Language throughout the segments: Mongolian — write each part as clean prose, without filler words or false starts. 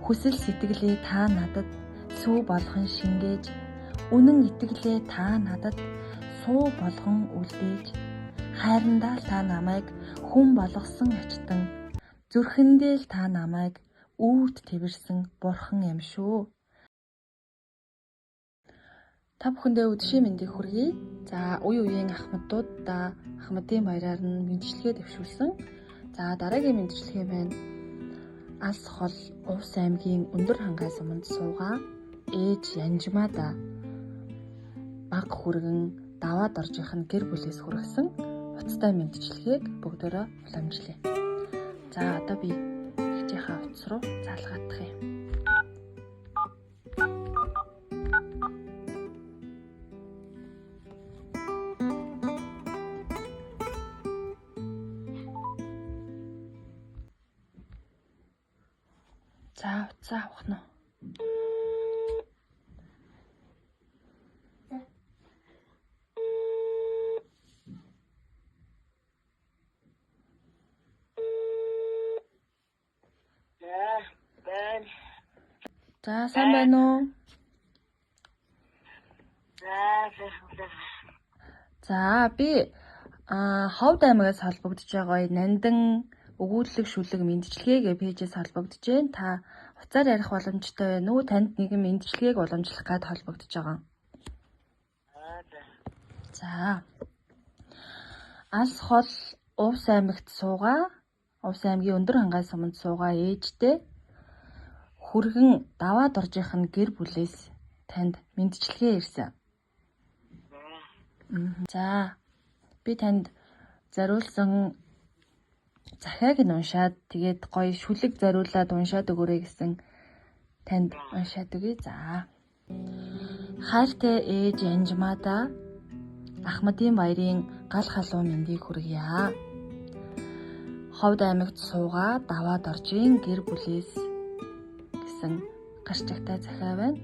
Хүсэл сэтгэлээ та надад сүү болгон шингээж, үнэн итгэлээ та надад суу болгон үлдээж, хайрандаа л та намайг хүн болгосон ачтан, зүрхэндээ л та намайг үүрт тэрсэн бурхан юм шүү. Та бүхэндээ өдрийн мэндийг хүргэе. За үе үеийн ахмадуудаа ахмадын баяраар нь мэндчилгээ дэвшүүлсэн. За дараагийн мэндчилгээ байна. Алс хол Увс аймгийн Өндөр хангай суманд суугаа ээж Янжмаада баг хүргэн даваад оржийнх нь гэр бүлээс хүргэсэн уцтай мэндчилгээг бүгдээрээ уламжлая. За одоо би эхчийнхаа утас руу залгаадах юм. За утсаа авах нь. За сайн байна уу? За би Ховд аймагаас холбогдож байгаа Нандан өгүүлэг шүлэг мэндчилгээгээ пэйжээс холбогдож байна. Та уцаар ярих боломжтой байна уу? Танд нэгэн мэндчилгээг уламжлах гээд холбогдож байгаа. За. Алс хол Увс аймагт суугаа, Увс аймгийн Өндөр хангай суманд суугаа ээжтэй хүргэн даваад оржийнх нь гэр бүлээс танд мэндчилгээ ирсэн. За. Би танд зориулсан захиаг нь уншаад тэгээд гоё шүлэг зориулаад уншаад өгөөрэй гэсэн танд уншаад өгье. За. Хайртай ээж Янжмаада Ахмадын баярын гал халуун мэндийг хүргье. Ховд аймагт суугаа даваад оржийн гэр бүлээс гэсэн гарчигтай захиа байна.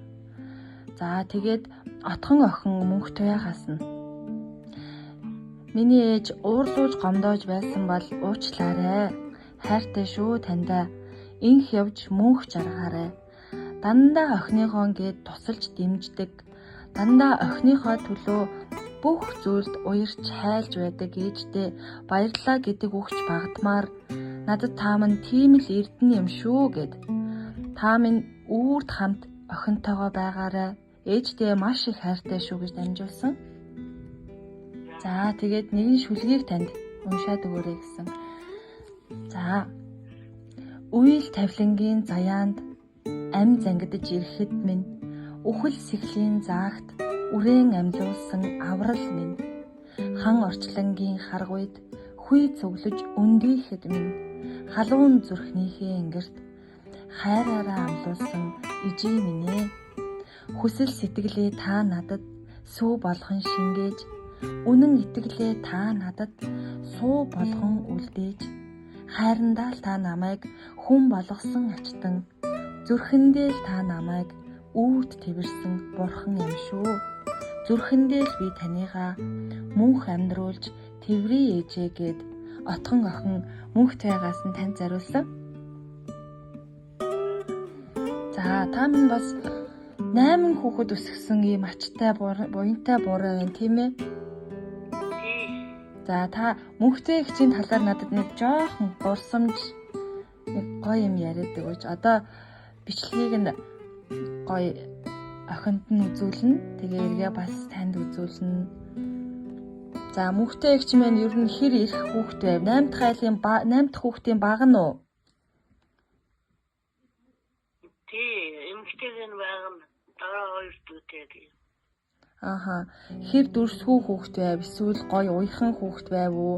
За тэгээд отхон охин мөнх туяахаас нь миний ээж уурлууж гомдоож байсан бол уучлаарай. Хайртай шүү таньда. Инх явж мөнх жаргаарай. Дандаа охиныхоо гээд тусалж дэмждэг. Дандаа охиныхоо төлөө бүх зүйлд уярч хайлж байдаг ээжтэй баярлалаа гэдэг үгч багдмаар надад та минь тийм л эрдэнэ юм шүү гэд. Та минь үүрд хамт охинтойгоо байгаарай. Ээжтэй маш их хайртай шүү гэж дамжуулсан. За тэгээд нэгэн шүлгийг танд уншаад өгөөрэй гэсэн. За. Үйл тавилангийн заяанд ам зангидж ирэхэд минь үхэл сэхлийн заагт үрээн амьлуулсан аврал минь хан орчлонгийн харгуйд хүй цуглаж өндийхэд минь халуун зүрхнийхээ ингэрт хайраараа амлуулсан ижээ минь ээ. Хүсэл сэтгэлээ та надад сүү болгон шингээж, үнэн итгэлээ та надад суу болгон үлдээж, хайрандаа л та намайг хүн болгосон ачтан, зүрхэндээ л та намайг үүрт тэрсэн бурхан юм шүү. Зүрхэндээ л би таныгаа мөнх амьдруулж тэврий ээжээ гэд отхон охин мөнх туягаас нь танд зориулсан. За та минь бас 8 хүүхэд өсгсөн ийм ачтай буянтай буруу байна тийм ээ? За та мөнхтэй ихчийн талаар надад нэг жоохон гурсамж нэг гоё юм яриад өгөөч. Одоо бичлэгийг нь гоё охинд нь үзүүлнэ. Тэгээ эргээ бас танд үзүүлнэ. За мөнхтэй ихч маань ер нь хэр их хүүхэд байв? 8 дахь айлын 8 дахь хүүхдийн баг нь уу? Эмэгтэйг баг нь дараа 2 дүүтэй. Ааха. Хэр дүрсгүй хүүхэд байв? Эсвэл гоё уйхан хүүхэд байв уу?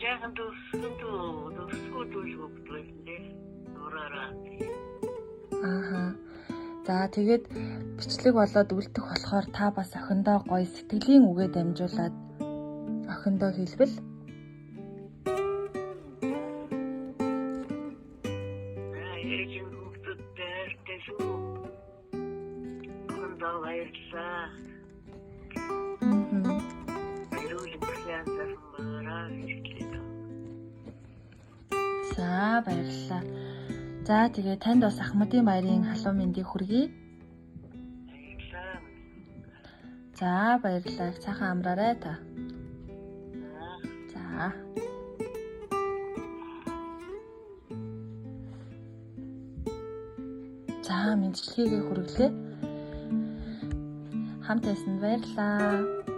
Жаахан дүрсгүй хүүхэд байлээ. Нураараа. Ааха. За тэгээд бичлэг болоод үлдэх болохоор та бас охиндоо гоё сэтгэлийн үгээ дамжуулаад охиндоо хэлбэл ээжийн хүүхэд дээртэй шүү. Охиндоо баярлалаа. За баярлалаа. За тэгээ танд бас Ахмадын баярын халуун мэндийг хүргэе. Баярлалаа. За баярлалаа. Цаахан амраарай та. За. За мэндчлэгийг хүргэлээ. Хамт байсанд баярлалаа.